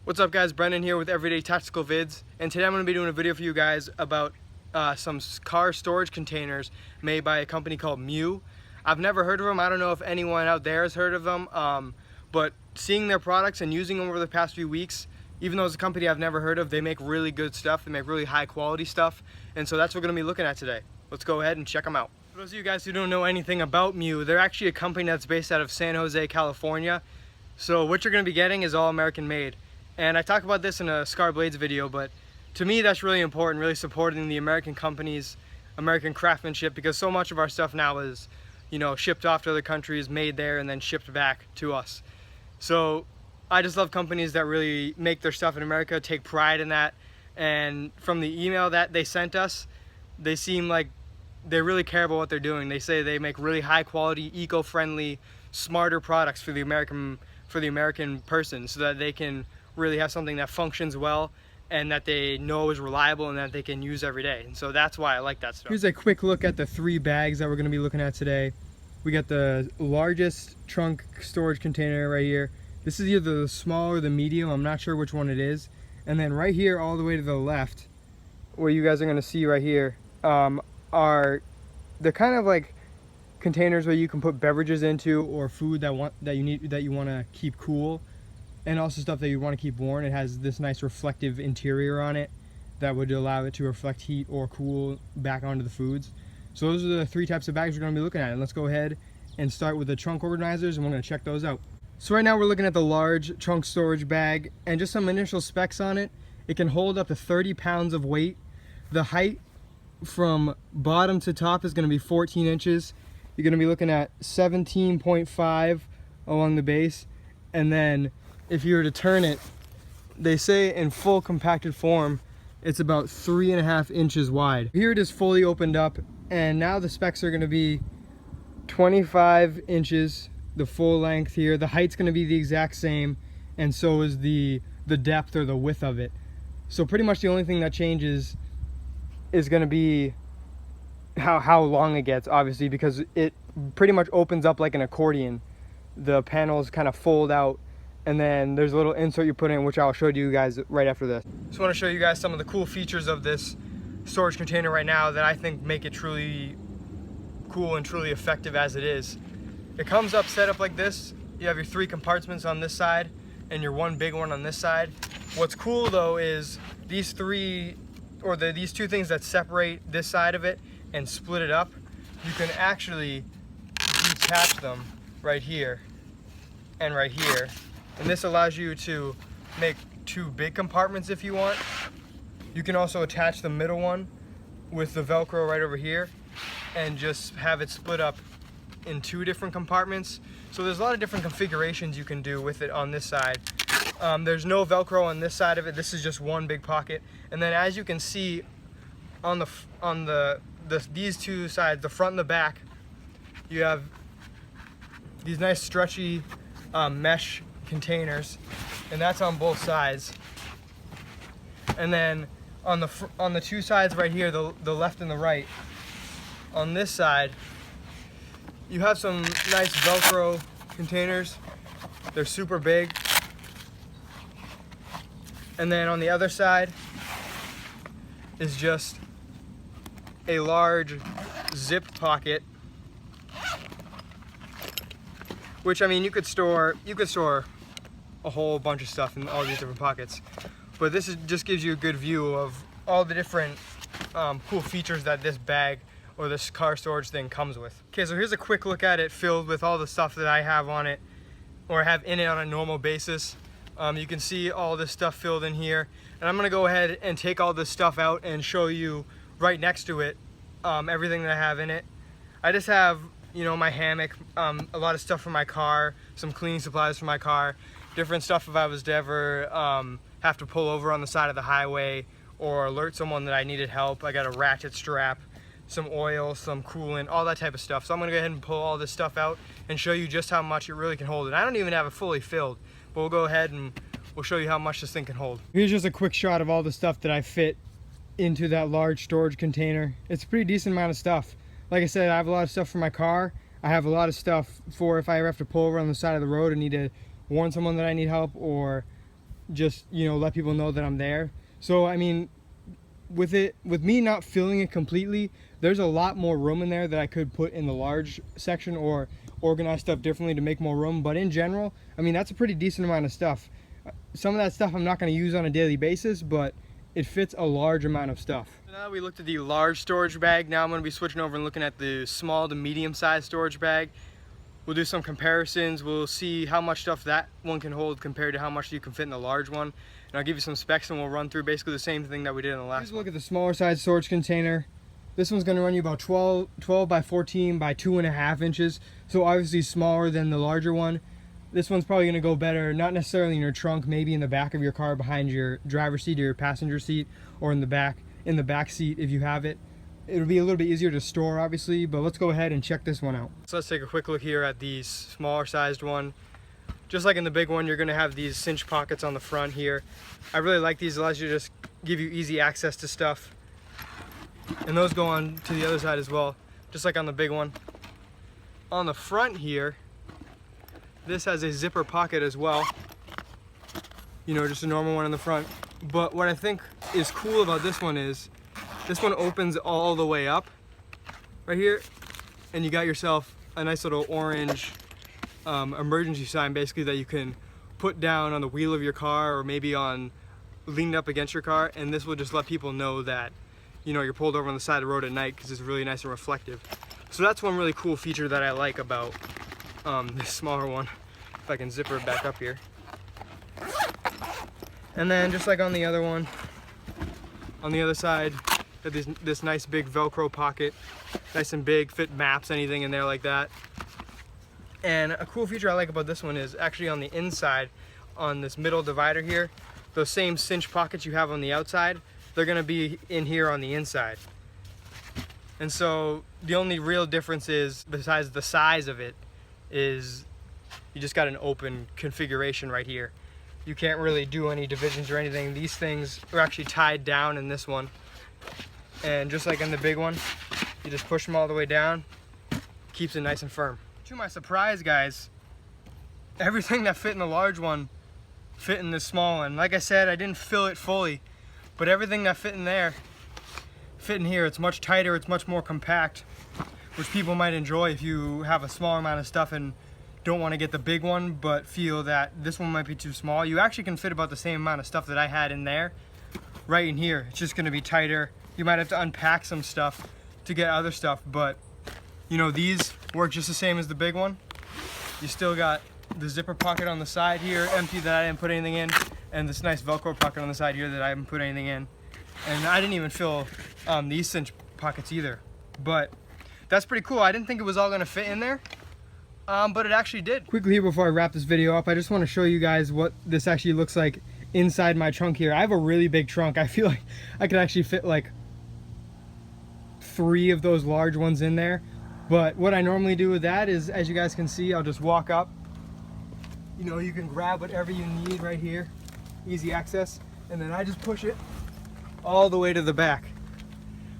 What's up guys, Brendan here with Everyday Tactical Vids, and today I'm going to be doing a video for you guys about some car storage containers made by a company called MIU. I've never heard of them. I don't know if anyone out there has heard of them, but seeing their products and using them over the past few weeks, even though it's a company I've never heard of, they make really good stuff. They make really high quality stuff, and so that's what we're going to be looking at today. Let's go ahead and check them out. For those of you guys who don't know anything about MIU, they're actually a company that's based out of San Jose, California. So what you're going to be getting is all American made. And I talk about this in a Scar Blades video, but to me that's really important, really supporting the American companies, American craftsmanship, because so much of our stuff now is, you know, shipped off to other countries, made there, and then shipped back to us. So I just love companies that really make their stuff in America, take pride in that, and from the email that they sent us, they seem like they really care about what they're doing. They say they make really high quality, eco-friendly, smarter products for the American person, so that they can really have something that functions well and that they know is reliable and that they can use every day. And so that's why I like that stuff. Here's a quick look at the 3 bags that we're going to be looking at today. We got the largest trunk storage container right here. This is either the small or the medium. I'm not sure which one it is. And then right here all the way to the left, where you guys are going to see right here, they're kind of like containers where you can put beverages into, or food that you want to keep cool, and also stuff that you want to keep warm. It has this nice reflective interior on it that would allow it to reflect heat or cool back onto the foods. So those are the 3 types of bags we're going to be looking at, and let's go ahead and start with the trunk organizers, and we're going to check those out. So right now we're looking at the large trunk storage bag, and just some initial specs on it. It can hold up to 30 pounds of weight. The height from bottom to top is going to be 14 inches. You're going to be looking at 17.5 along the base, and then if you were to turn it, they say in full compacted form it's about 3.5 inches wide. Here it is fully opened up, and now the specs are going to be 25 inches, the full length here. The height's going to be the exact same, and so is the depth or the width of it. So pretty much the only thing that changes is going to be how long it gets, obviously, because it pretty much opens up like an accordion. The panels kind of fold out, and then there's a little insert you put in, which I'll show you guys right after this. Just want to show you guys some of the cool features of this storage container right now that I think make it truly cool and truly effective as it is. It comes up set up like this. You have your 3 compartments on this side and your 1 big one on this side. What's cool though is these 2 things that separate this side of it and split it up, you can actually detach them right here and right here. And this allows you to make 2 big compartments if you want. You can also attach the middle one with the Velcro right over here and just have it split up in 2 different compartments. So there's a lot of different configurations you can do with it on this side. There's no Velcro on this side of it. This is just 1 big pocket. And then as you can see on these 2 sides, the front and the back, you have these nice stretchy mesh containers, and that's on both sides. And then on the 2 sides right here, the left and the right, on this side you have some nice Velcro containers. They're super big. And then on the other side is just a large zip pocket, which, I mean, you could store a whole bunch of stuff in all these different pockets, but this just gives you a good view of all the different cool features that this bag or this car storage thing comes with. Okay, so here's a quick look at it filled with all the stuff that I have on it, or have in it on a normal basis. You can see all this stuff filled in here, and I'm gonna go ahead and take all this stuff out and show you right next to it everything that I have in it. I just have, you know, my hammock, a lot of stuff for my car, some cleaning supplies for my car, different stuff if I was to ever have to pull over on the side of the highway or alert someone that I needed help. I got a ratchet strap, some oil, some coolant, all that type of stuff. So I'm gonna go ahead and pull all this stuff out and show you just how much it really can hold. And I don't even have it fully filled, but we'll go ahead and we'll show you how much this thing can hold. Here's just a quick shot of all the stuff that I fit into that large storage container. It's a pretty decent amount of stuff. Like I said, I have a lot of stuff for my car. I have a lot of stuff for if I ever have to pull over on the side of the road and need to warn someone that I need help, or just, you know, let people know that I'm there. So I mean, with me not filling it completely, there's a lot more room in there that I could put in the large section or organize stuff differently to make more room. But in general, I mean, that's a pretty decent amount of stuff. Some of that stuff I'm not going to use on a daily basis, but it fits a large amount of stuff. So now we looked at the large storage bag. Now I'm going to be switching over and looking at the small to medium sized storage bag. We'll do some comparisons. We'll see how much stuff that one can hold compared to how much you can fit in the large one. And I'll give you some specs and we'll run through basically the same thing that we did in the last one. Here's a look at the smaller size storage container. This one's going to run you about 12 by 14 by 2.5 inches. So obviously smaller than the larger one. This one's probably going to go better, not necessarily in your trunk, maybe in the back of your car behind your driver's seat or your passenger seat, or in the back seat if you have it. It'll be a little bit easier to store, obviously, but let's go ahead and check this one out. So let's take a quick look here at the smaller sized one. Just like in the big one, you're going to have these cinch pockets on the front here. I really like these. It allows you to just give you easy access to stuff. And those go on to the other side as well, just like on the big one. On the front here, this has a zipper pocket as well. You know, just a normal one in the front. But what I think is cool about this one is, this one opens all the way up right here, and you got yourself a nice little orange emergency sign basically that you can put down on the wheel of your car or maybe on leaning up against your car, and this will just let people know that, you know, you're pulled over on the side of the road at night because it's really nice and reflective. So that's one really cool feature that I like about this smaller one. If I can zipper it back up here. And then just like on the other one, on the other side, got this nice big Velcro pocket, nice and big, fit maps, anything in there like that. And a cool feature I like about this one is actually on the inside, on this middle divider here, those same cinch pockets you have on the outside, they're gonna be in here on the inside. And so the only real difference is, besides the size of it, is you just got an open configuration right here. You can't really do any divisions or anything. These things are actually tied down in this one. And just like in the big one, you just push them all the way down, keeps it nice and firm. To my surprise, guys, everything that fit in the large one fit in this small one. Like I said, I didn't fill it fully, but everything that fit in there fit in here. It's much tighter, it's much more compact, which people might enjoy if you have a smaller amount of stuff and don't want to get the big one but feel that this one might be too small. You actually can fit about the same amount of stuff that I had in there right in here. It's just going to be tighter. You might have to unpack some stuff to get other stuff, but you know, these work just the same as the big one. You still got the zipper pocket on the side here empty that I didn't put anything in, and this nice Velcro pocket on the side here that I haven't put anything in. And I didn't even fill these cinch pockets either, but that's pretty cool. I didn't think it was all going to fit in there, but it actually did. Quickly here before I wrap this video up, I just want to show you guys what this actually looks like inside my trunk here. I have a really big trunk. I feel like I could actually fit like 3 of those large ones in there. But what I normally do with that is, as you guys can see, I'll just walk up. You know, you can grab whatever you need right here, easy access, and then I just push it all the way to the back.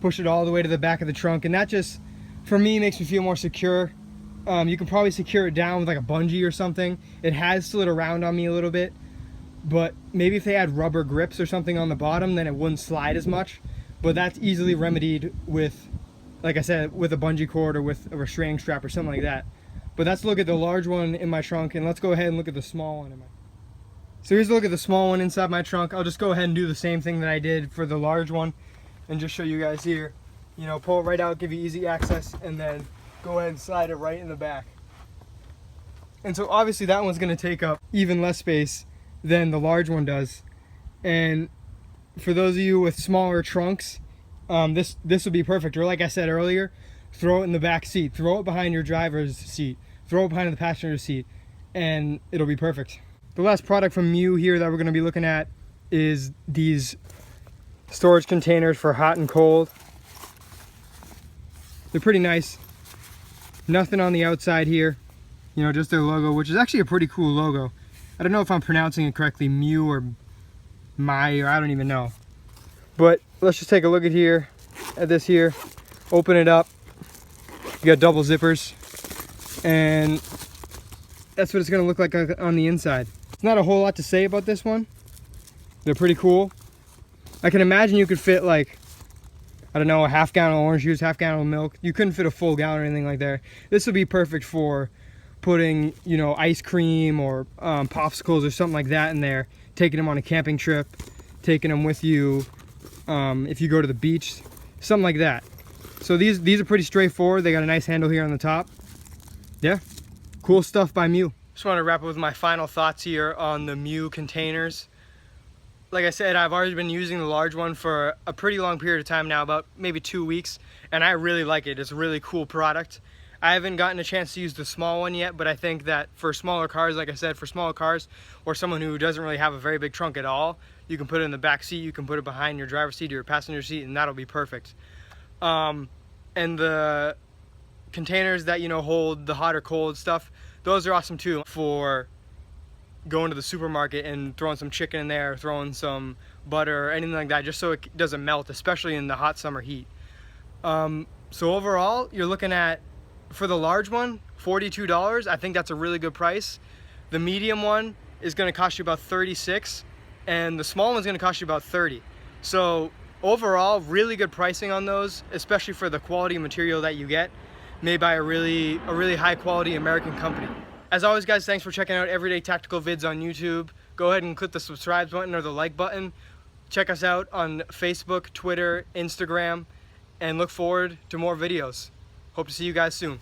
Push it all the way to the back of the trunk, and that just, for me, makes me feel more secure. You can probably secure it down with like a bungee or something. It has slid around on me a little bit, but maybe if they had rubber grips or something on the bottom, then it wouldn't slide as much. But that's easily remedied with, like I said, with a bungee cord or with a restraining strap or something like that. But let's look at the large one in my trunk, and let's go ahead and look at the small one in my. So here's a look at the small one inside my trunk. I'll just go ahead and do the same thing that I did for the large one and just show you guys here. You know, pull it right out, give you easy access, and then go ahead and slide it right in the back. And so obviously that one's going to take up even less space than the large one does. And for those of you with smaller trunks, this would be perfect. Or like I said earlier, throw it in the back seat, throw it behind your driver's seat, throw it behind the passenger seat, and it'll be perfect. The last product from MIU here that we're going to be looking at is these storage containers for hot and cold. They're pretty nice. Nothing on the outside here, you know, just their logo, which is actually a pretty cool logo. I don't know if I'm pronouncing it correctly, MIU or MIU, or I don't even know. But let's just take a look at this here. Open it up. You got double zippers, and that's what it's going to look like on the inside. It's not a whole lot to say about this one. They're pretty cool. I can imagine you could fit like, I don't know, a half gallon of orange juice, half gallon of milk. You couldn't fit a full gallon or anything like that. This would be perfect for putting, you know, ice cream or popsicles or something like that in there, taking them on a camping trip, taking them with you if you go to the beach, something like that. So these are pretty straightforward. They got a nice handle here on the top. Yeah, cool stuff by MIU. Just want to wrap up with my final thoughts here on the MIU containers. Like I said, I've already been using the large one for a pretty long period of time now, about maybe 2 weeks, and I really like it. It's a really cool product. I haven't gotten a chance to use the small one yet, but I think that for smaller cars, like I said, for smaller cars or someone who doesn't really have a very big trunk at all, you can put it in the back seat, you can put it behind your driver's seat or your passenger seat, and that'll be perfect. And the containers that, you know, hold the hot or cold stuff, those are awesome too for going to the supermarket and throwing some chicken in there, throwing some butter or anything like that, just so it doesn't melt, especially in the hot summer heat. So overall, you're looking at, for the large one, $42. I think that's a really good price. The medium one is going to cost you about $36, and the small one's going to cost you about $30. So overall, really good pricing on those, especially for the quality material that you get, made by a really high quality American company. As always, guys, thanks for checking out Everyday Tactical Vids on YouTube. Go ahead and click the subscribe button or the like button. Check us out on Facebook, Twitter, Instagram, and look forward to more videos. Hope to see you guys soon.